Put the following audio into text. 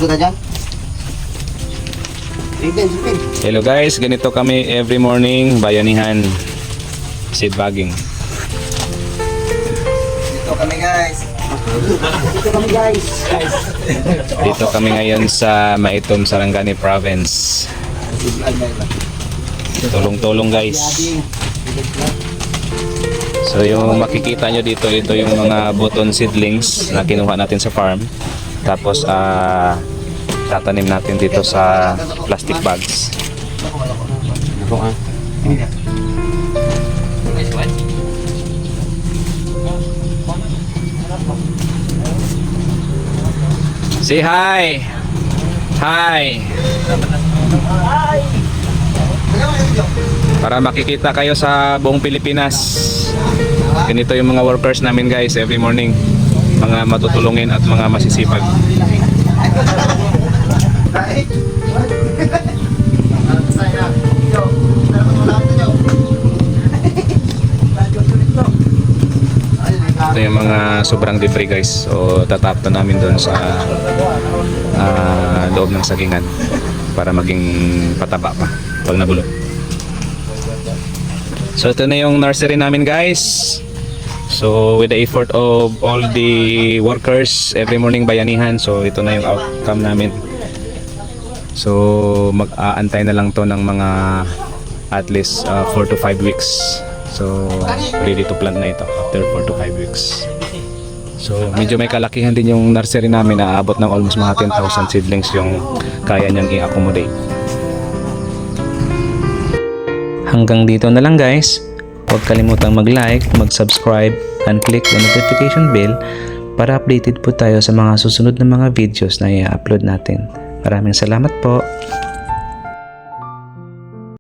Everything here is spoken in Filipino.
ko na dyan. Sipin. Hello guys, ganito kami every morning, bayanihan, seed bagging. Dito kami guys. Dito kami ngayon sa Maitom, Sarangani Province. Tulong-tulong guys. So yung makikita nyo dito, ito yung mga button seedlings na kinuha natin sa farm. Tapos tatanim natin dito sa plastic bags. Say hi! Hi! Para makikita kayo sa buong Pilipinas. Ganito yung mga workers namin guys every morning. Mga matutulungin at mga masisipag. Ito yung mga sobrang debris guys. So tatap na namin doon sa loob ng sagingan para maging pataba pa pag nabulok. So ito na yung nursery namin guys. So with the effort of all the workers every morning bayanihan, so ito na yung outcome namin. So mag-aantay na lang to ng mga at least 4 to 5 weeks. So ready to plant na ito after 4 to 5 weeks. So medyo may kalakihan din yung nursery namin, aabot ng almost mga 10,000 seedlings yung kaya niyang i-accommodate. Hanggang dito na lang guys. Huwag kalimutang mag-like, mag-subscribe, and click the notification bell para updated po tayo sa mga susunod na mga videos na i-upload natin. Maraming salamat po.